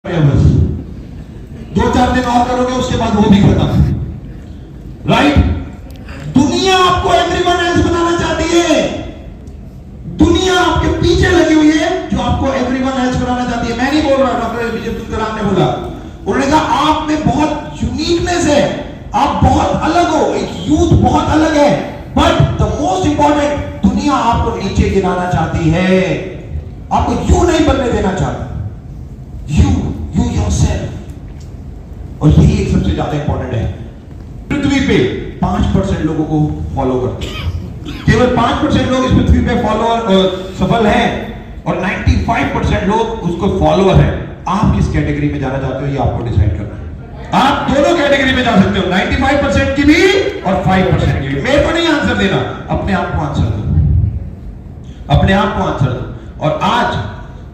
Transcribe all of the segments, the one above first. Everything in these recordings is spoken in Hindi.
बस 2-4 दिन और करोगे, उसके बाद वो भी खत्म। राइट? दुनिया आपको एवरीवन एल्स बनाना चाहती है। दुनिया आपके पीछे लगी हुई है जो आपको एवरीवन एल्स बनाना चाहती है। मैं नहीं बोल रहा, डॉक्टर एपीजे अब्दुल कलाम ने बोला, उन्होंने कहा आप में बहुत यूनिकनेस है, आप बहुत अलग हो, एक यूथ बहुत अलग है, बट द मोस्ट इंपॉर्टेंट, दुनिया आपको नीचे गिराना चाहती है, आपको यू नहीं बनने देना चाहती। You yourself. और यही एक सबसे ज्यादा इंपॉर्टेंट है। पृथ्वी पे 5% लोगों को फॉलो करते हैं, केवल 5% लोग इस पृथ्वी पे फॉलोअर सफल हैं और 95% लोग उसको फॉलोअर हैं। आप किस कैटेगरी में जाना चाहते हो ये आपको डिसाइड करना है। आप दोनों कैटेगरी में जा सकते हो, 95% की भी और 5% की भी। मेरे को नहीं आंसर देना, अपने आप को आंसर दो, अपने आप को आंसर दो। और आज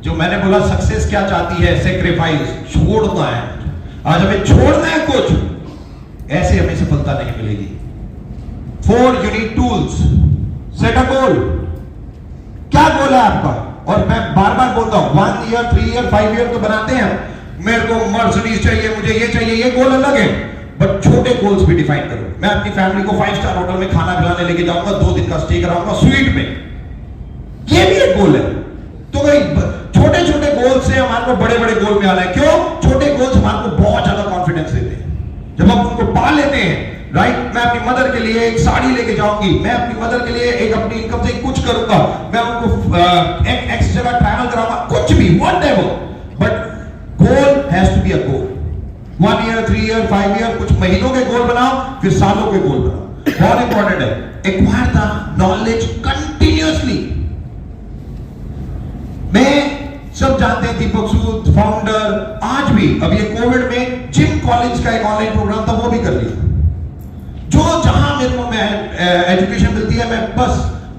जो मैंने बोला सक्सेस क्या चाहती है, सेक्रीफाइस, छोड़ना है। आज हमें छोड़ना है कुछ, ऐसे हमें सफलता नहीं मिलेगी। 4 you need tools, set a goal। क्या गोल है आपका? और मैं बार बार बोलता हूं 1 year 3 year 5 year तो बनाते हैं, मेरे को मर्सिडीज चाहिए, मुझे ये चाहिए, ये गोल अलग है, बट छोटे गोल्स भी डिफाइन करो। मैं अपनी फैमिली को 5 स्टार होटल में खाना खिलाने लेके जाऊंगा, 2 दिन का स्टे कराऊंगा स्वीट में, ये भी एक गोल है। तो भाई छोटे छोटे गोल से हमारे को बड़े बड़े गोल में आना है। क्यों? छोटे गोल्स हमारे को बहुत ज्यादा कॉन्फिडेंस देते हैं जब हम उनको पा लेते हैं। राइट? मैं अपनी मदर के लिए एक साड़ी लेके जाऊंगी, मैं अपनी मदर के लिए एक अपनी इनकम से कुछ करूंगा, मैं उनको एक एक्स जगह ट्रैवल कराऊंगा, कुछ भी, whatever, but goal has to be a goal. 1 year 3 year 5 year, कुछ महीनों के गोल बनाओ, फिर सालों के गोल बनाओ। बहुत इंपॉर्टेंट है। Acquire the knowledge continuously. मैं सब जानते हैं दीपक सूद फाउंडर, आज भी, अब ये कोविड में जिम कॉलेज का एक ऑनलाइन प्रोग्राम था, वो भी कर लिया। जो जहां मेरे को मैं एजुकेशन मिलती है, मैं बस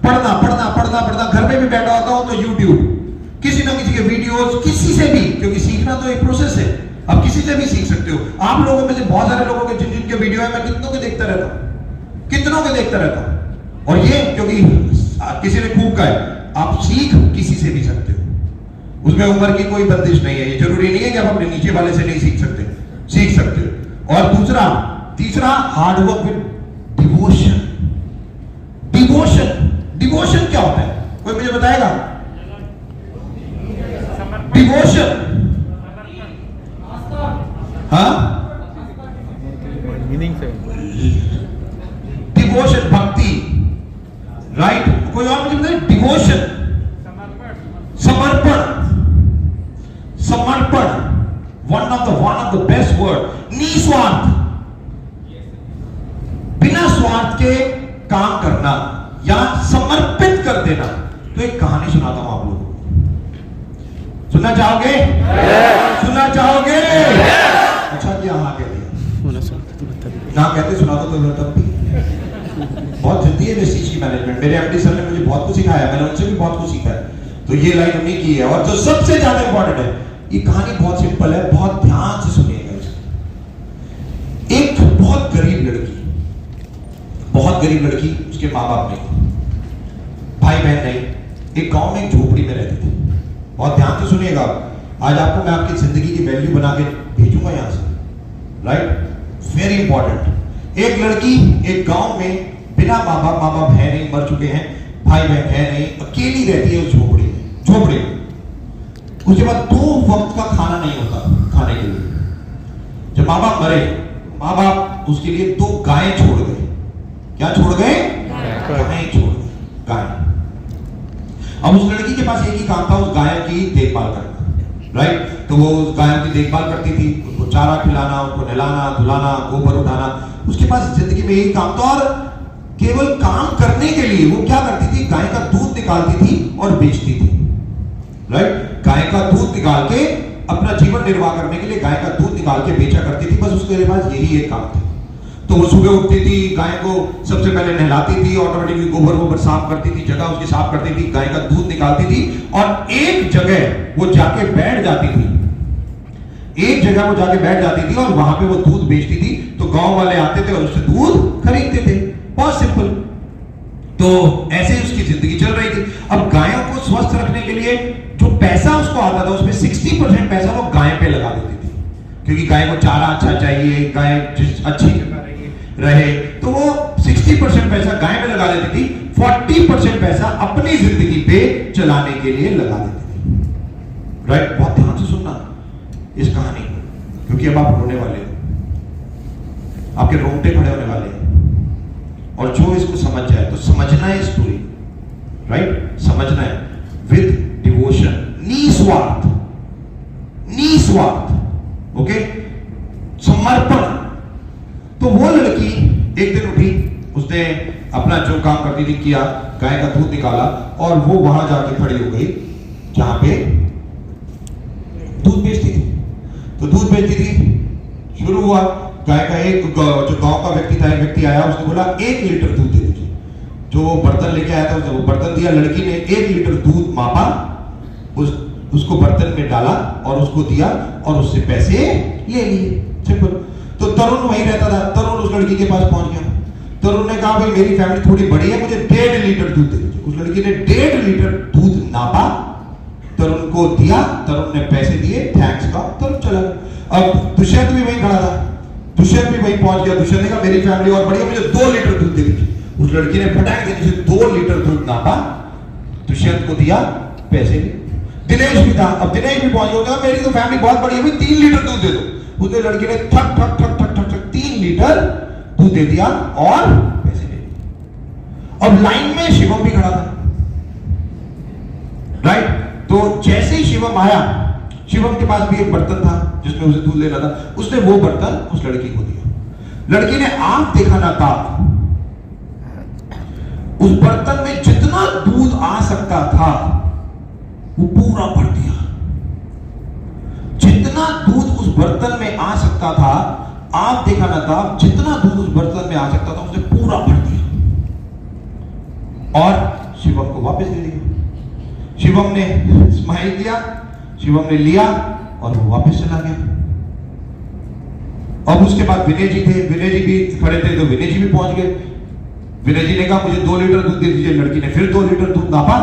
पढ़ना पढ़ना पढ़ना पढ़ना, घर में भी बैठा होता हूं तो यूट्यूब, किसी ना किसी के वीडियोस, किसी से भी, क्योंकि सीखना तो एक प्रोसेस है, आप किसी से भी सीख सकते हो। आप लोगों में से बहुत सारे लोगों के जिन जिनके वीडियो है, मैं कितनों के देखता रहता हूं, कितनों के देखता रहता हूं। और ये क्योंकि किसी ने खूब कहा है, आप सीख किसी से भी सकते हो, उसमें उम्र की कोई बंदिश नहीं है। ये जरूरी नहीं है कि आप अपने नीचे वाले से नहीं सीख सकते, सीख सकते हो। और तीसरा हार्डवर्क विद डिवोशन। डिवोशन क्या होता है? कोई मुझे बताएगा? डिवोशन, हाँ, डिवोशन भक्ति, राइट? कोई और मुझे बताए? डिवोशन, समर्पण, one of the best word. निस्वार्थ, बिना स्वार्थ के काम करना या समर्पित कर देना। तो एक कहानी सुनाता हूं आप लोगों को, सुनना चाहोगे? सुनना चाहोगे? अच्छा क्या हाँ कह दिया, ना कहते सुना दो तो तब भी। बहुत जल्दी है डिसीजन मैनेजमेंट। मेरे एमडी सर ने मुझे बहुत कुछ सिखाया, मैंने उनसे भी बहुत कुछ सीखा है, तो ये लाइन हमने की है। और जो सबसे ज्यादा इंपॉर्टेंट है, ये कहानी बहुत सिंपल है, बहुत ध्यान से सुनिएगा। एक बहुत गरीब लड़की, उसके माँ बाप नहीं, भाई बहन नहीं, एक गांव में एक झोपड़ी में रहती थी। बहुत ध्यान से सुनिएगा, आज आपको मैं आपकी जिंदगी की वैल्यू बना के भेजूंगा यहां से। राइट? Very important. एक लड़की एक गांव में बिना माँ बाप है नहीं, मर चुके हैं, भाई बहन है नहीं, अकेली रहती है उस झोपड़ी में। उसके बाद 2 वक्त का खाना नहीं होता खाने के लिए। जब माँ बाप मरे, माँ बाप उसके लिए 2 गायें छोड़ गए। क्या छोड़ गए? गायें छोड़ गए, गाय। अब उस लड़की के पास एक ही काम था, उस गाय की देखभाल करना। राइट? तो वो उस गायों की देखभाल करती थी, उनको चारा खिलाना, उनको नहलाना धुलाना, गोबर उठाना, उसके पास जिंदगी में यही काम था। और केवल काम करने के लिए वो क्या करती थी, गाय का दूध निकालती थी और बेचती थी। राइट? गाय का दूध निकाल के अपना जीवन निर्वाह करने के लिए गाय का दूध निकाल के बेचा करती थी, बस उसके पास यही एक काम था। तो वो सुबह उठती थी, गाय को सबसे पहले नहलाती थी, ऑटोमेटिकली गोबर साफ करती थी, जगह उसकी साफ करती थी, गाय का दूध निकालती थी, और एक जगह वो जाके बैठ जाती थी, और वहां पे वो दूध बेचती थी। तो गांव वाले आते थे और उससे दूध खरीदते थे। बहुत सिंपल। तो ऐसे ही उसकी जिंदगी चल रही थी। अब गायों को स्वस्थ रखने के लिए जो पैसा उसको आता था, उसमें 60% पैसा वो गाय पे लगा देती थी, क्योंकि गाय को चारा अच्छा चाहिए, गाय अच्छी जगह रहे, तो वो 60% पैसा गाय में लगा देती थी, 40% पैसा अपनी जिंदगी पे चलाने के लिए लगा देती थी। राइट? बहुत ध्यान से सुनना इस कहानी, क्योंकि अब आप रोने वाले हो, आपके रोंगटे खड़े होने वाले हैं, और जो इसको समझ जाए, तो समझना है स्टोरी, राइट? समझना है विद डिवोशन, निस्वार्थ, ओके, समर्पण। तो वो लड़की एक दिन उठी, उसने अपना जो काम करती थी किया, गाय का दूध निकाला, और वो वहां जाके खड़ी हो गई जहां पे दूध बेचती थी। तो दूध बेचती थी, शुरू हुआ, गाय का एक जो गांव का व्यक्ति था, एक व्यक्ति आया, उसने बोला 1 लीटर दूध दे दीजिए। जो बर्तन लेके आया था उसने वो बर्तन दिया, लड़की ने 1 लीटर दूध मापा, उसको बर्तन में डाला और उसको दिया, और उससे पैसे ले लिए। सिंपल। तो तरुण वहीं रहता था, तरुण उस लड़की के पास पहुंच गया। तरुण ने कहा, भाई मेरी फैमिली थोड़ी बड़ी है, मुझे 1.5 लीटर दूध दे दीजिए। उस लड़की ने 1.5 लीटर दूध नापा, तरुण को दिया, तरुण ने पैसे दिए, थैंक्स का, तरुण चला गया। अब दुष्यंत भी वहीं खड़ा था, दुष्यंत भी वहीं पहुंच गया। दुष्यंत ने कहा, मेरी फैमिली और बड़ी है, मुझे 2 लीटर दूध दे दीजिए। उस लड़की ने फटाक से 2 लीटर दूध नापा, दुष्यंत को दिया, पैसे लिए। दिनेश भी था, अब दिनेश भी पहुंच गया, मेरी तो फैमिली बहुत बड़ी है, 3 लीटर दूध दे दो। उसने लड़की ने ठक ठक ठक ठक ठक 3 लीटर दूध दे दिया और पैसे ले लिए। अब लाइन में शिवम भी खड़ा था, राइट? तो जैसे ही शिवम आया, शिवम के पास भी एक बर्तन था जिसमें उसे दूध लेना था, उसने वो बर्तन उस लड़की को दिया। लड़की ने आंख देखा ना ताक, उस बर्तन में जितना दूध आ सकता था वो पूरा भर दिया। जितना दूध उस बर्तन में आ सकता था, आप देखा ना था, जितना दूध उस बर्तन में आ सकता था उसे पूरा भर दिया और शिवम को वापस दे दिया। शिवम ने स्माइल किया, शिवम ने लिया और वो वापस चला गया। अब उसके बाद विनय जी थे, विनय जी भी खड़े थे, तो विनय जी भी पहुंच गए। विनय जी ने कहा, मुझे 2 लीटर दूध दे दीजिए। लड़की ने फिर 2 लीटर दूध नापा,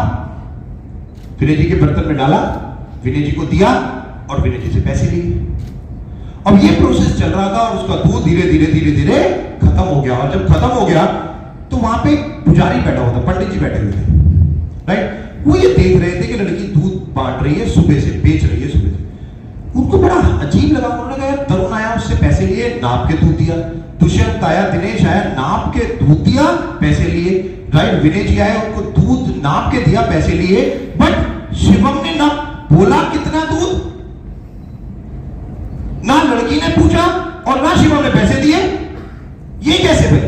विनय जी के बर्तन में डाला, विनय जी को दिया और विनय जी से पैसे लिए। अब ये प्रोसेस चल रहा था और उसका दूध धीरे धीरे धीरे धीरे खत्म हो गया। और जब खत्म हो गया तो वहां पे पुजारी बैठा हुआ था, पंडित जी बैठे हुए थे, राइट? वो ये देख रहे थे कि लड़की दूध बांट रही है, सुबह से बेच रही है, सुबह से। उनको बड़ा अजीब लगा। उन्होंने कहा, यार तरुण आया, उससे पैसे लिए, नाप के दूध दिया। दुष्यंत आया, दिनेश आया, नाप के दूध दिया, पैसे लिए, राइट? विनय जी आए, उनको दूध नाप के दिया, पैसे लिए। बट शिवम ने ना बोला कितना दूध, ना लड़की ने पूछा और ना शिवम ने पैसे दिए। ये कैसे भाई?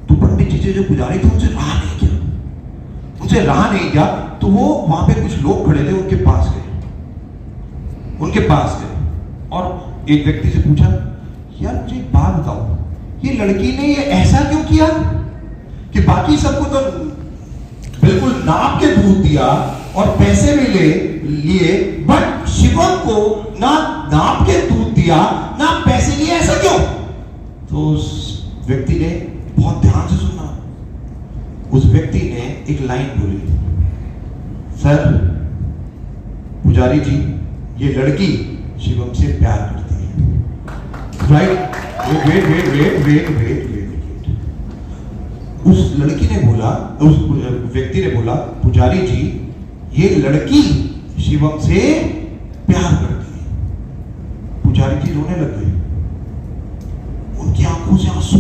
तो पंडित जी जो पुजारी थे उनसे रहा नहीं गया, तो वो वहां पे कुछ लोग खड़े थे, उनके पास गए और एक व्यक्ति से पूछा, यार मुझे एक बात बताओ, ये लड़की ने ये ऐसा क्यों किया कि बाकी सबको तो बिल्कुल नाप के दूध दिया और पैसे भी लिए, बट शिवम को ना नाप के दूध दिया ना पैसे लिए, ऐसा क्यों? तो उस व्यक्ति ने, बहुत ध्यान से सुनना, उस व्यक्ति ने एक लाइन बोली, सर पुजारी जी, ये लड़की शिवम से प्यार करती है, राइट? वेट। उस लड़की ने बोला, उस व्यक्ति ने बोला, पुजारी जी, ये लड़की शिवम से प्यार करती है। पुजारी जी रोने लग गए, उनकी आंखों से आंसू।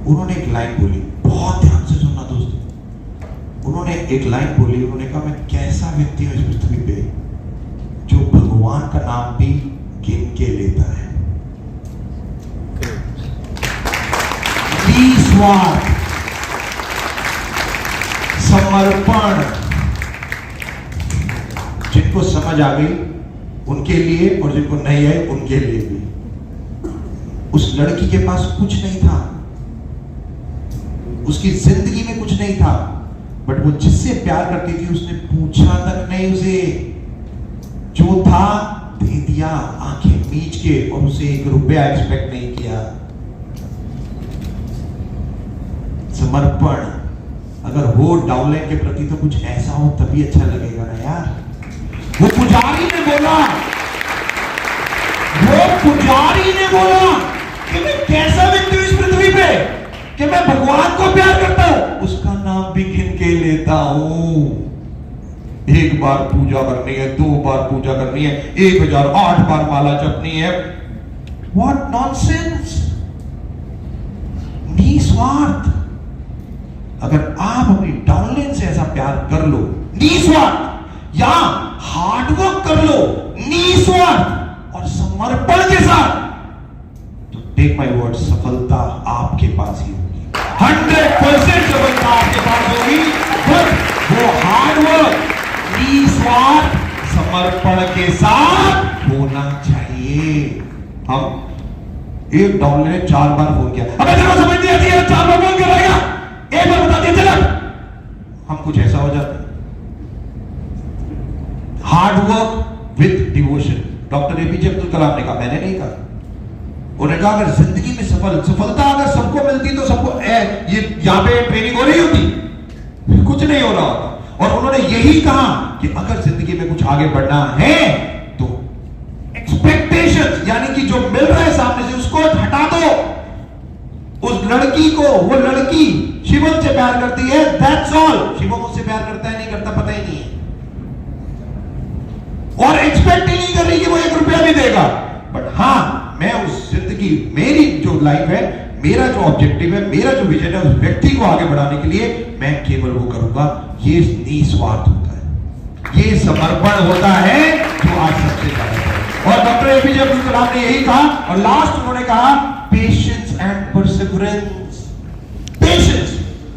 उन्होंने एक लाइन बोली, बहुत ध्यान से सुनना दोस्तों। उन्होंने एक लाइन बोली, उन्होंने कहा, मैं कैसा व्यक्ति हूं इस पृथ्वी पे जो भगवान का नाम भी गिन के लेता है। निस्वार्थ, समर्पण। जिनको समझ आ गई उनके लिए और जिनको नहीं आई उनके लिए भी। उस लड़की के पास कुछ नहीं था, उसकी जिंदगी में कुछ नहीं था, बट वो जिससे प्यार करती थी उसने पूछा तक नहीं उसे, जो था दे दिया आंखें मीच के, और उसे 1 रुपया एक्सपेक्ट नहीं किया। समर्पण। अगर हो डाउनलाइन के प्रति तो कुछ ऐसा हो तभी अच्छा लगेगा ना यार। वो पुजारी ने बोला कि मैं कैसा व्यक्ति हूं इस पृथ्वी पे कि मैं भगवान को प्यार करता हूं, उसका नाम भी गिन के लेता हूं। एक बार पूजा करनी है, 2 बार पूजा करनी है, 1008 बार माला जपनी है। व्हाट नॉनसेंस, निस्वार्थ। अगर आप अपनी डाउनलाइन से ऐसा प्यार कर लो निस्वार्थ, या हार्डवर्क कर लो निस्वार्थ और समर्पण के साथ, तो टेक माय वर्ड, सफलता आपके पास ही होगी। 100% सफलता आपके पास होगी। बस वो हार्डवर्क निस्वार्थ समर्पण के साथ होना चाहिए। हम एक डाउनलाइन 4 बार फोन किया, अबे तेरे को समझ नहीं आती है, 4 बार फोन कर रहेगा, एक बार बता दिया चला, हम कुछ ऐसा हो जाता है। Hard work with devotion, doctor APJ Abdul Kalam ने कहा, मैंने नहीं कहा। उन्होंने कहा अगर जिंदगी में सफलता अगर सबको मिलती तो सबको ये यहां पे ट्रेनिंग हो रही होती, कुछ नहीं हो रहा होता। और उन्होंने यही कहा कि अगर जिंदगी में कुछ आगे बढ़ना है तो एक्सपेक्टेशंस, यानी कि जो मिल रहा है सामने से उसको हटा दो। उस लड़की को, वो लड़की शिवम से प्यार करती है, दैट्स ऑल। शिवम उससे प्यार करता है नहीं करता पता ही नहीं है, और एक्सपेक्ट ही नहीं कर रही कि वो 1 रुपया भी देगा। बट हां, मैं उस जिंदगी, मेरी जो लाइफ है, मेरा जो ऑब्जेक्टिव है, मेरा जो विजन है, उस व्यक्ति को आगे बढ़ाने के लिए मैं केवल वो करूंगा। ये निस्वार्थ होता है, ये समर्पण होता है जो आज सबसे ज्यादा है। और डॉक्टर एपीजे अब्दुल कलाम ने यही कहा, और लास्ट उन्होंने कहा पेशेंस एंड परसिवरेंस। पेशेंस।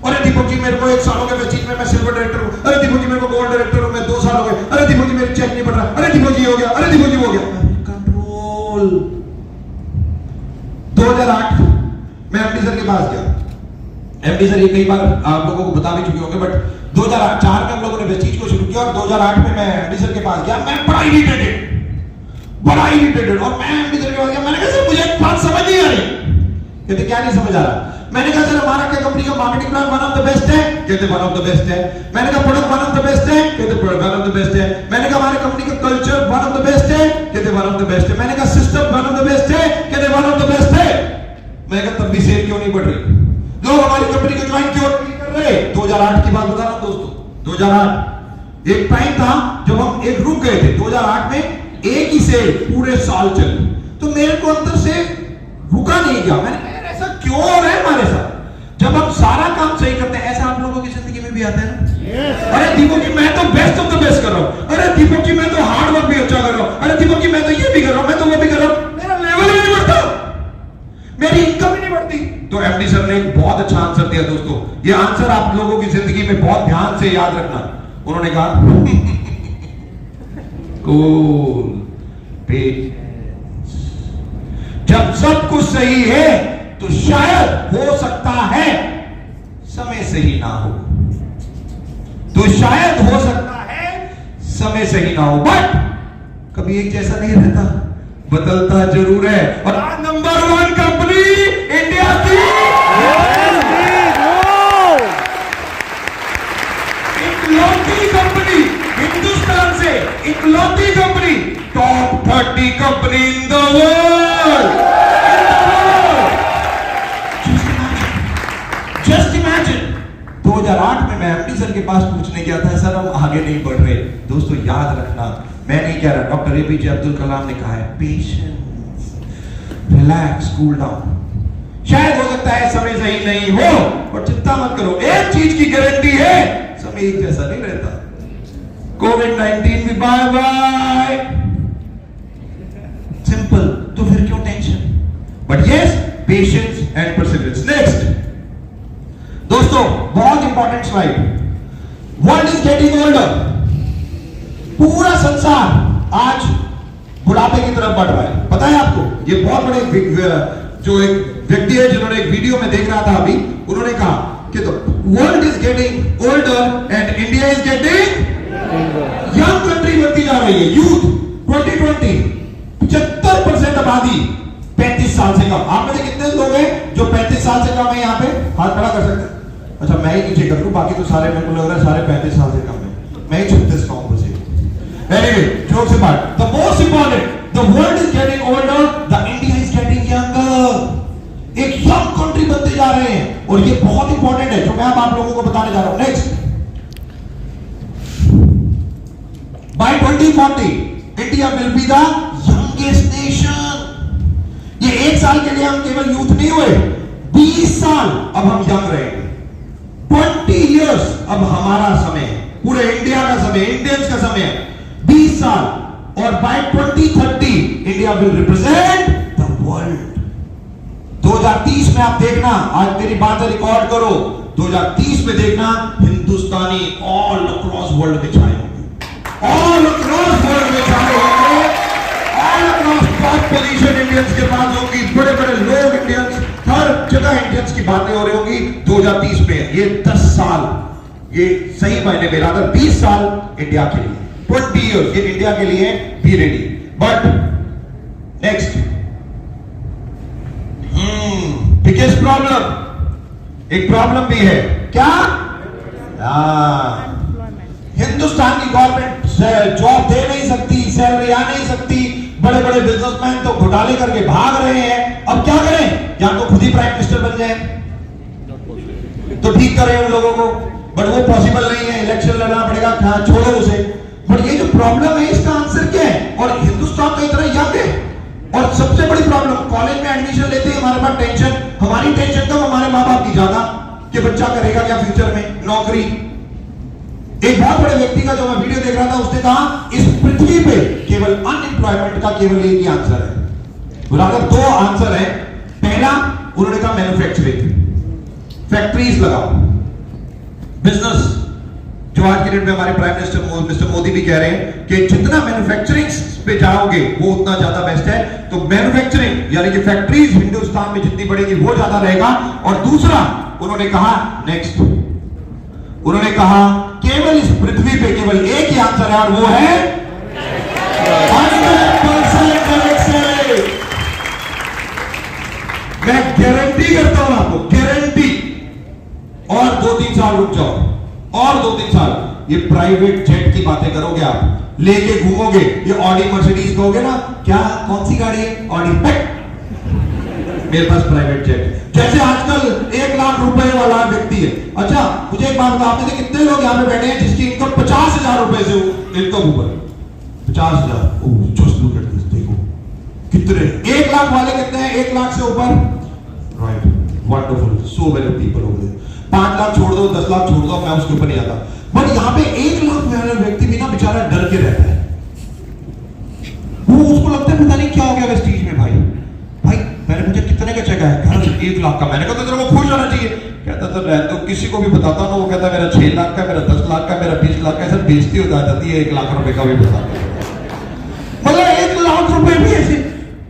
अरे दीपक जी मेरे को 1 साल हो गया मैं चीज में, मैं सिल्वर डायरेक्टर हूं। अरे दीपक जी मेरे को गोल्ड डायरेक्टर हूं, मैं 2 साल हो गए। अरे दीपक जी मेरी चेक नहीं बढ़ रहा। अरे दीपक जी हो गया, अरे दीपक जी हो गया। कंट्रोल। 2008 मैं एमडी सर के पास गया। एमडी सर ये कई बार आप लोगों को बता भी चुके होंगे, बट 2004 में हम लोगों ने वेस्टीज को शुरू किया और 2008 में मैं एमडी सर के पास गया। मैं बड़ा इरिटेटेड, और मैं एमडी सर के पास गया। मैंने कहा सर मुझे एक बात समझ नहीं आ रही। कहते क्या नहीं समझ आ रहा? मैंने कहा सर हमारा क्या कंपनी का marketing plan one of the best है? कहते वन ऑफ द बेस्ट है। मैंने कहा product one of the best है? कहते product one of the best है। मैंने कहा हमारे कंपनी का culture one of the best है? कहते वन ऑफ द बेस्ट है। मैंने कहा system one of the best है? कहते वन ऑफ द बेस्ट है। मैंने कहा तब भी सेल क्यों नहीं बढ़ रही? लोग हमारी कंपनी को ज्वाइन क्यों नहीं कर रहे? 2008 की बात बता रहा हूं दोस्तों। 2008 एक टाइम था जब हम एक रुक गए थे। 2008 में एक ही सेल पूरे साल चली, तो मेरे को अंदर से रुका नहीं गया। मैंने कहा ऐसा क्यों हो रहा है हमारे साथ? जब हम सारा काम सही करते हैं, ऐसा आप लोगों की जिंदगी में भी आता है ना? अरे दीपक जी मैं तो बेस्ट ऑफ द बेस्ट कर रहा हूं। अरे दीपक जी मैं तो हार्ड वर्क भी अच्छा कर रहा हूं। अरे दीपक जी मैं तो ये भी कर रहा हूं, मैं तो वो भी कर रहा हूं। मेरा लेवल ही नहीं बढ़ता, मेरी इनकम ही नहीं बढ़ती। तो एमडी सर ने एक बहुत अच्छा आंसर दिया दोस्तों। ये आंसर आप लोगों की जिंदगी में बहुत ध्यान से याद रखना। उन्होंने कहा कूल पेशेंस। जब सब कुछ सही है तो शायद हो सकता है समय सही ना हो, तो शायद हो सकता है समय सही ना हो, बट कभी एक जैसा नहीं रहता, बदलता जरूर है। और आज नंबर 1 कंपनी इंडिया की इकलौती कंपनी, हिंदुस्तान से इकलौती company, top 30 company in the world. Just imagine 2008 में मैं एमडी सर के पास पूछने गया था, सर हम आगे नहीं बढ़ रहे। दोस्तों याद रखना, मैं नहीं कह रहा, डॉक्टर एपीजे अब्दुल कलाम ने कहा है पेशेंस, रिलैक्स, कूल डाउन। शायद हो सकता है समय सही नहीं हो, और चिंता मत करो, एक चीज की गारंटी है, समय एक जैसा नहीं रहता। कोविड-19 भी बाय बाय, सिंपल। तो फिर क्यों tension? But yes, patience and perseverance. Next दोस्तों, बहुत important slide. World is getting older. पूरा संसार आज बुढ़ापे की तरफ बढ़ रहा है, पता है आपको? ये बहुत बड़े जो एक व्यक्ति है जिन्होंने एक वीडियो में देख रहा था अभी, उन्होंने कहा कि तो world is getting older and India is getting young country बनती जा रही है। यूथ 2020 75% आबादी 35 साल से कम। आप में से कितने लोग हैं जो 35 साल से कम है? यहां पे हाथ खड़ा कर सकते हैं? अच्छा मैं ही नीचे कर लूं, बाकी तो सारे मेरे को लग रहा है सारे 35 साल से कम है, मैं ही 36 का हूं बस। Anyway, jokes apart, the most important, the world is getting older, the India is getting younger. एक यंग कंट्री बनते जा रहे हैं और ये बहुत इंपॉर्टेंट है जो मैं अब आप लोगों को बताने जा रहा हूं। Next, by 2040 India will be the youngest nation. ये एक साल के लिए हम केवल यूथ नहीं हुए, 20 साल अब हम यंग रहेंगे। 20 years अब हमारा समय, पूरे इंडिया का समय, इंडियंस का समय 20 साल, और by 2030 India will represent the world. 2030 में आप देखना, आज मेरी बातें रिकॉर्ड करो, 2030 में देखना हिंदुस्तानी ऑल अक्रॉस वर्ल्ड में छाए होंगे, ऑल अक्रॉस वर्ल्ड में छाए होंगे, all across top position Indians के पास होगी, बड़े बड़े लोग इंडियंस, हर जगह इंडियंस की बातें हो रही होंगी 2030 में। ये 10 साल, ये सही मायने में रादर 20 साल इंडिया के लिए, 20 years ये इंडिया के लिए, be ready. But next, biggest problem, एक प्रॉब्लम भी है, क्या? हिंदुस्तान की गवर्नमेंट जॉब दे नहीं सकती, सैलरी आ नहीं सकती, बड़े बड़े बिजनेसमैन तो घोटाले करके भाग रहे हैं। अब क्या करें? या तो खुद ही प्राइम मिनिस्टर बन जाए तो ठीक करें उन लोगों को, बट वो पॉसिबल नहीं है, इलेक्शन लड़ना पड़ेगा, छोड़ो उसे। बट ये जो प्रॉब्लम है इसका आंसर क्या है? और हिंदुस्तान तो इतना यंग है, और सबसे बड़ी प्रॉब्लम, कॉलेज में एडमिशन लेते हैं हमारे पास टेंशन, हमारी टेंशन तो हमारे माँ बाप की ज्यादा कि बच्चा करेगा क्या फ्यूचर में, नौकरी। एक बहुत बड़े व्यक्ति का जो मैं वीडियो देख रहा था, उसने कहा इस पृथ्वी पे केवल अनएम्प्लॉयमेंट का केवल एक ही आंसर है, बराबर 2 आंसर है। पहला उन्होंने कहा मैन्युफैक्चरिंग, फैक्ट्रीज लगाओ, बिजनेस, जो आज के डेट में हमारे प्राइम मिनिस्टर मिस्टर मोदी भी कह रहे हैं कि जितना मैन्युफैक्चरिंग पे जाओगे वो उतना ज्यादा बेस्ट है। तो मैन्युफैक्चरिंग यानी कि फैक्ट्रीज हिंदुस्तान में जितनी बढ़ेगी वो ज्यादा रहेगा। और दूसरा उन्होंने कहा, नेक्स्ट उन्होंने कहा केवल इस पृथ्वी पे केवल एक ही आंसर है, और वो है 100% करेक्ट। मैं गारंटी करता हूं आपको, गारंटी, और 2-3 साल रुक जाओ, और 2-3 साल, ये प्राइवेट जेट की बातें करोगे आप, लेके घूमोगे, ये ऑडी मर्सिडीज कहोगे ना, क्या कौन सी गाड़ी है? ऑडी, मेरे पास प्राइवेट जेट। जैसे आजकल 1 लाख रुपए वाला व्यक्ति है, अच्छा मुझे एक बात बताओ, आपने कितने लोग यहाँ पे बैठे हैं जिसकी इनकम 50,000 रुपए से इनकम ऊपर, 50,000, जस्ट लुक एट दिस, देखो कितने, 1 लाख वाले कितने हैं? 1 लाख से ऊपर, right, wonderful, so many people हो गए। 5 लाख छोड़ दो, 10 लाख छोड़ दो, मैं उसके ऊपर नहीं आता, बट यहाँ पे 1 लाख वाला व्यक्ति भी ना बेचारा डर के रहता है, वो उसको लगता है पता नहीं क्या हो गया वेस्टीज में। भाई मैंने मुझे कितने का चेक है? 1 लाख का। मैंने कहा तो तेरे को खुश होना चाहिए। कहता तो किसी को भी बताता ना, वो कहता मेरा 6 लाख का, मेरा 10 लाख का, मेरा 20 लाख का, ऐसा बेइज्जती हो जाती है 1 लाख रुपए का भी बताता। मतलब 1 लाख रुपए भी ऐसे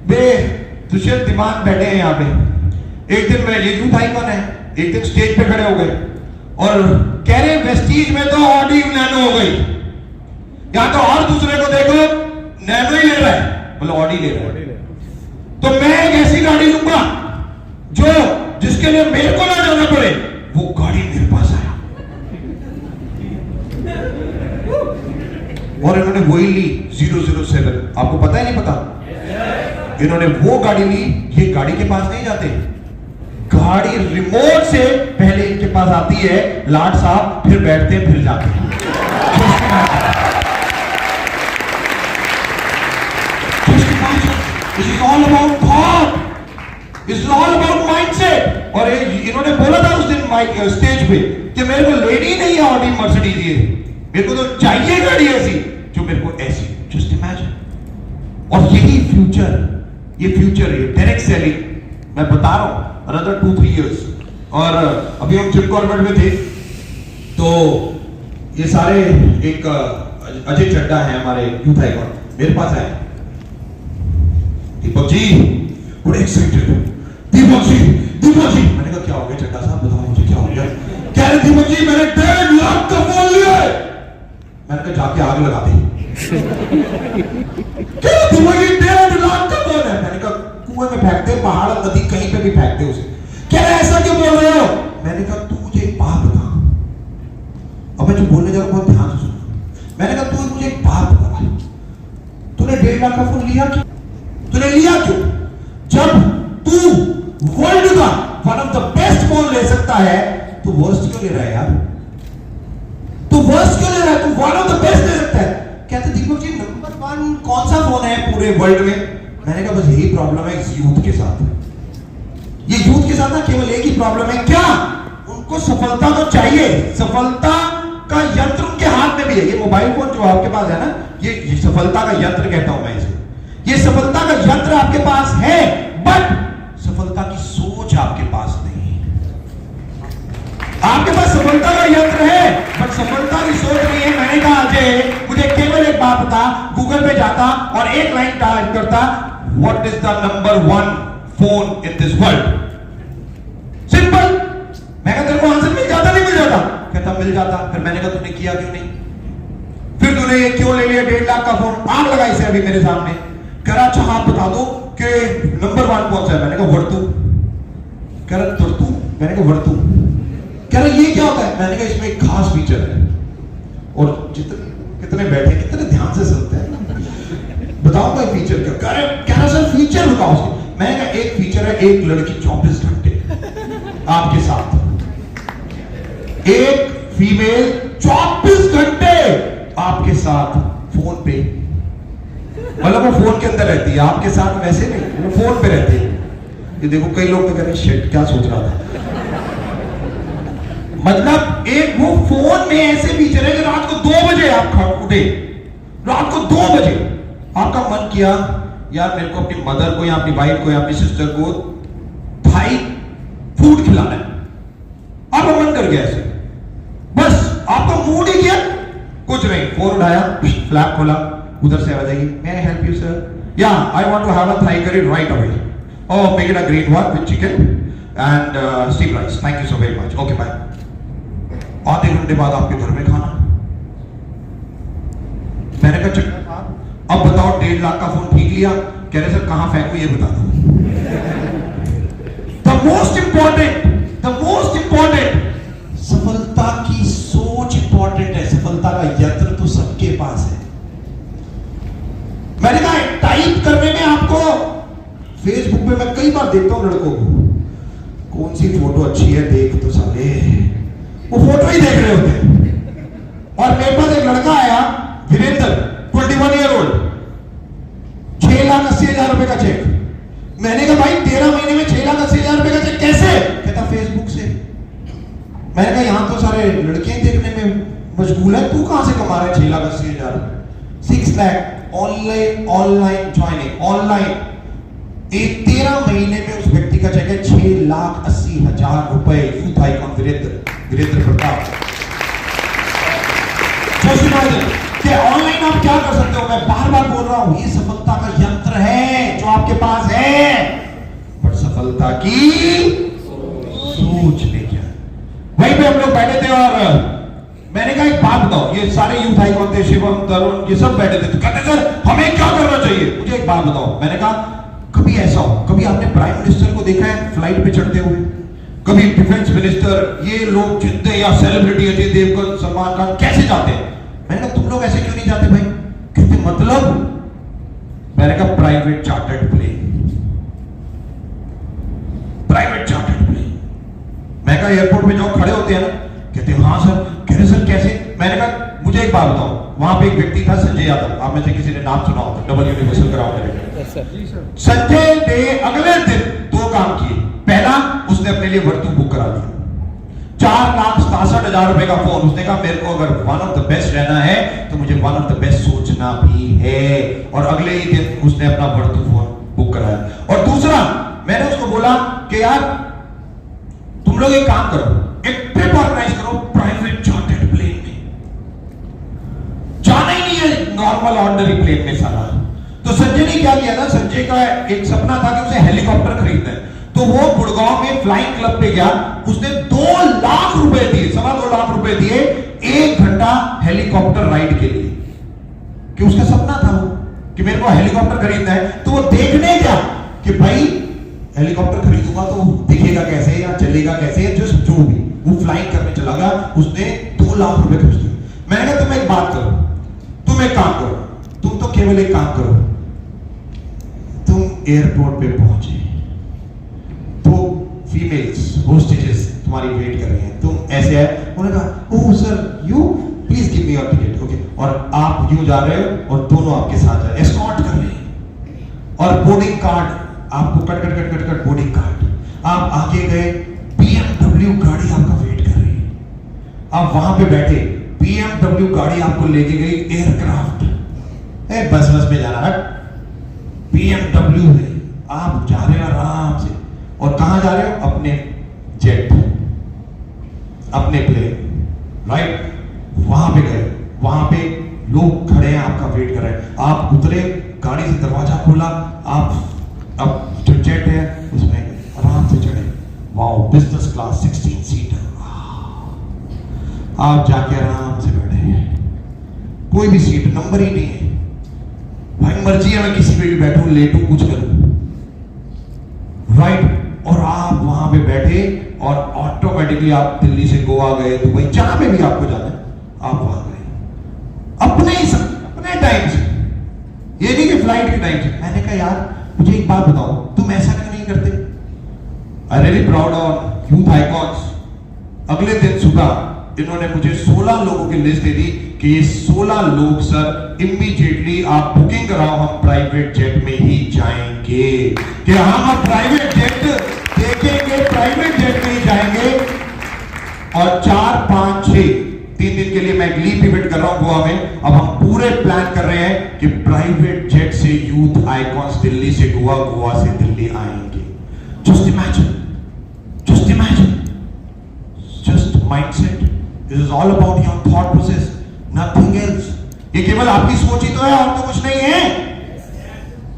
बेदुशियत दिमाग बैठे हैं यहाँ पे। एक दिन मैं, ये यूथ आइकॉन है, एक दिन स्टेज पे खड़े हो गए और कह रहे वेस्टीज में तो ऑडी नैनो हो गई, या तो और दूसरे को देखो नैनो ही ले रहा है, मतलब ऑडी ले रहा है, तो मैं एक ऐसी गाड़ी लूंगा जो जिसके लिए मेरे को ना जाना पड़े, वो गाड़ी मेरे पास आया। और इन्होंने वही ली 007, आपको पता है नहीं पता? इन्होंने वो गाड़ी ली, ये गाड़ी के पास नहीं जाते, गाड़ी रिमोट से पहले इनके पास आती है, लाट साहब फिर बैठते हैं फिर जाते हैं। This is all about thought. This is all about mindset. और इन्होंने बोला था उस दिन माइक स्टेज पे कि मेरे को लेनी नहीं है ऑडी मर्सिडीज, ये मेरे को तो चाहिए गाड़ी ऐसी जो मेरे को ऐसी, जस्ट इमेजिन। और यही फ्यूचर, ये फ्यूचर है, डायरेक्ट सेलिंग। मैं बता रहा हूं अनदर 2-3 years। और अभी हम जिम कॉर्बेट में थे तो ये सारे एक अजय चड्डा है हमारे यूथ आइकॉन, मेरे पास आए, दीपक जी बड़े एक्साइटेड, दीपक जी। मैंने कहा क्या हो गया चड्डा साहब, बताओ मुझे क्या हो गया? कह रहे दीपक जी मैंने 1.5 लाख का फोन लिया है। मैंने कहा जाके आग लगा दी। क्या दीपक जी 1.5 लाख का फोन है? मैंने कहा कुएं में फेंकते, पहाड़ नदी कहीं पे भी फेंकते उसे। कह रहे ऐसा क्यों बोल रहे हो? मैंने कहा तू मुझे पाप मैं जो बोलने जा रहा हूं बहुत ध्यान से सुनो। मैंने कहा तू मुझे एक बात बता, तूने 1.5 लाख का फोन लिया क्यों? तूने लिया क्यों? जब तू वर्ल्ड का one of the best phone ले सकता है तो वर्स्ट क्यों ले रहा है यार? तू वर्स्ट क्यों ले रहा है? तू वन ऑफ द बेस्ट ले सकता है। कहते दीपक जी नंबर 1 कौन सा फोन है पूरे वर्ल्ड में? मैंने कहा बस यही प्रॉब्लम है इस यूथ के साथ। ये यूथ के साथ ना केवल एक ही प्रॉब्लम है, क्या? उनको सफलता तो चाहिए, सफलता का यंत्र उनके हाथ में भी है। ये मोबाइल फोन जो आपके पास है ना, ये सफलता का यंत्र कहता हूं मैं इसे। ये सफलता का यंत्र आपके पास है, बट सफलता की सोच आपके पास नहीं है। आपके पास सफलता का यंत्र है बट सफलता की सोच नहीं है। मैंने कहा अजय मुझे केवल एक बात बता, गूगल पे जाता और एक लाइन टाइप करता, what is the number 1 phone in this world? Simple. मैं कहा तेरे को आंसर मिल जाता नहीं मिल जाता? कहता मिल जाता। फिर मैंने कहा तूने किया क्यों नहीं? फिर तूने ये क्यों ले लिया 1.5 लाख का फोन? आग लगाई से अभी मेरे सामने। कह रहा अच्छा आप बता दो कि नंबर 1 कौन सा है? मैंने कहा वर्तू। कह रहा तुरतू? मैंने कहा वर्तू। कह रहा ये क्या होता है? मैंने कहा इसमें एक खास फीचर है। और कितने बैठे कितने ध्यान से सुनते हैं, बताओ भाई फीचर क्या? कह रहा सर फीचर बताओ उसके। मैंने कहा एक फीचर है, एक लड़की 24 घंटे आपके साथ, एक फीमेल 24 घंटे आपके साथ फोन पे। मतलब वो फोन के अंदर रहती है, आपके साथ वैसे नहीं, वो फोन पे रहती है। ये देखो कई लोग तो कह रहे हैं शिट क्या सोच रहा था। मतलब एक वो फोन में ऐसे फीचर है कि रात को 2 बजे आप उठे, रात को 2 बजे आपका मन किया यार मेरे को अपनी मदर को या अपनी वाइफ को या अपनी सिस्टर को भाई फूड खिलाना है। आपका मन कर गया ऐसे, बस आपका मूड ही किया, कुछ नहीं, फोन उठाया, फ्लैप खोला, उधर से आवाज आएगी, may I help you sir? Yeah, I want to have a Thai curry right away. Oh, make it a green one with chicken and steamed rice. Thank you so very much. Okay, bye. आधे घंटे बाद आपके घर में खाना। मैंने कहा चल अब बताओ 1.5 लाख का फोन ठीक लिया? कह रहे सर कहां फेंकू ये बता दो। द मोस्ट इंपॉर्टेंट सफलता की सोच इंपॉर्टेंट है। सफलता का यंत्र तो सबके पास है। मैंने कहा टाइप करने में आपको फेसबुक पे मैं कई बार देखता हूं लड़कों को, कौन सी फोटो अच्छी है देख तो साले, वो फोटो ही देख रहे होते हैं। और मेरे पास एक लड़का आया वीरेंद्र 21 ईयर ओल्ड, 6,80,000 रुपए का चेक। मैंने कहा भाई 13 महीने में 6,80,000 रुपए का चेक कैसे? कहता फेसबुक से। मैंने कहा यहां तो सारे लड़कियां देखने में मशगूल है, तू कहां से कमा रहा है 6,80,000? 6 लाख ऑनलाइन ज्वाइनिंग, ऑनलाइन। एक 13 महीने में उस व्यक्ति का चेक है 6,80,000 रुपए। Youth icon Virendra Pratap. कि ऑनलाइन आप क्या कर सकते हो? मैं बार बार बोल रहा हूं ये सफलता का यंत्र है जो आपके पास है, पर सफलता की सोच में क्या। वहीं पे हम लोग बैठे थे और मैंने कहा एक बात बताओ, ये सारे यूथ आइकॉन थे, शिवम, तरुण, ये सब बैठे थे, तो कहते सर हमें क्या करना चाहिए? मुझे एक बात बताओ। मैंने कहा कभी ऐसा हो, कभी आपने प्राइम मिनिस्टर को देखा है फ्लाइट पे चढ़ते हुए? कभी डिफेंस मिनिस्टर, ये लोग जितने या सेलिब्रिटी अजय देवगन, सलमान खान कैसे जाते हैं? मैंने कहा तुम लोग ऐसे क्यों नहीं जाते भाई? कहते मतलब? मैंने कहा private chartered plane, private chartered plane. मैं कहा एयरपोर्ट पे जो खड़े होते हैं ना, कहते हाँ सर। कह रहे सर कैसे? मैंने कहा मुझे एक बात बताओ, वहां पे एक व्यक्ति था संजय यादव, आप में से किसी ने नाम सुना होगा, डबल यूनिवर्सल कराओ। संजय ने अगले दिन 2 काम किए। पहला, उसने अपने लिए वर्तू बुक करा दिया, 4,67,000 रुपए का फोन। उसने कहा मेरे को अगर वन ऑफ द बेस्ट रहना है तो मुझे वन ऑफ द बेस्ट सोचना भी है, और अगले ही दिन उसने अपना वर्तू फोन बुक कराया। और दूसरा, मैंने उसको बोला कि यार तुम लोग एक काम करो, एक ट्रिप ऑर्गेनाइज करो प्राइवेट चार्टर्ड प्लेन में। जाना ही नहीं है नॉर्मल ऑर्डिनरी प्लेन में सारा। तो संजय ने क्या किया था, संजय का एक सपना था कि उसे हेलीकॉप्टर खरीदना है। तो वो गुड़गांव में फ्लाइंग क्लब पे गया, उसने 2 लाख रुपए दिए, 2.25 लाख रुपए दिए 1 घंटा हेलीकॉप्टर राइड के लिए, कि उसका सपना था वो कि मेरे को हेलीकॉप्टर खरीदना है। तो वो देखने गया कि भाई हेलीकॉप्टर खरीदूंगा तो दिखेगा कैसे या चलेगा कैसे, जो भी। वो फ्लाइंग करने चला गया, उसने 2 लाख रुपए खर्च किए। मैंने कहा तुम एक बात करो, तुम एक काम करो, तुम तो केवल एक काम करो, तुम एयरपोर्ट पे पहुंचे तो फीमेल्स होस्टेजेस तुम्हारी वेट कर रही हैं, तुम ऐसे है। उन्होंने कहा oh sir you please give me your ticket, okay. और आप यूं जा रहे हो और दोनों आपके साथ जा रहे हैं, एस्कॉर्ट कर रहे हैं। और बोर्डिंग कार्ड आपको कट बोर्डिंग कार्ड, आप आगे गए, BMW गाड़ी आपका वेट कर रही है, आप वहां पे बैठे, BMW गाड़ी आपको लेके गई एयरक्राफ्ट, बस में जाना है, BMW है, आप जा रहे हो आराम से। और कहां जा रहे हो? अपने जेट, अपने प्लेन, राइट। वहां पे गए, वहां पे लोग खड़े हैं, आपका वेट कर रहे हैं, आप उतरे, गाड़ी से दरवाजा खोला, आप अब जो जेट है उसमें आराम से चढ़े, वाओ बिजनेस क्लास 16 सीट है, आप जाके आराम से बैठे, कोई भी सीट नंबर ही नहीं है, भाई मर्जी है मैं किसी पे भी बैठूं, लेटूं, कुछ करूं, राइट। और आप वहां पे बैठे और ऑटोमेटिकली आप दिल्ली से गोवा गए, दुबई, जहां पे भी आपको जाना है आप वहां गए अपने ही अपने टाइम से, ये नहीं कि फ्लाइट के टाइम से। मैंने कहा यार मुझे एक बात बताओ, तुम ऐसा क्यों नहीं करते? I really proud on youth icons. अगले दिन सुबह इन्होंने मुझे 16 लोगों की लिस्ट दे दी कि ये 16 लोग सर इमीडिएटली आप बुकिंग कराओ, हम प्राइवेट जेट में ही जाएंगे, कि हम प्राइवेट जेट देखेंगे, प्राइवेट जेट में ही जाएंगे। और 4, 5, 6 3 दिन के लिए मैं एक लीव पिवट कर रहा हूं गोवा में। अब हम पूरे प्लान कर रहे हैं कि प्राइवेट जेट से यूथ आइकॉन्स दिल्ली से गोवा, गोवा से दिल्ली आएंगे। Just imagine, just imagine, just mindset. This is all about your thought process, nothing else. ये केवल आपकी सोच ही तो है और तो कुछ नहीं है।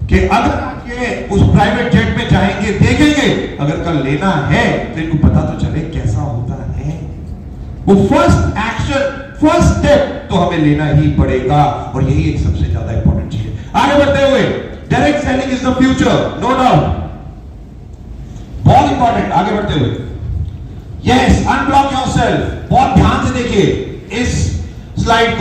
कि अगर आप ये उस प्राइवेट जेट में जाएंगे, देखेंगे, अगर कल लेना है तो इनको पता तो चले कैसा होता है। वो फर्स्ट एक्शन, फर्स्ट स्टेप तो हमें लेना ही पड़ेगा, और यही एक सबसे ज्यादा इंपॉर्टेंट चीज है। आगे बढ़ते हुए, direct selling is the future, no doubt, बहुत इंपॉर्टेंट। आगे बढ़ते हुए, यस, अनब्लॉक योरसेल्फ। बहुत ध्यान से देखिए इस स्लाइड को।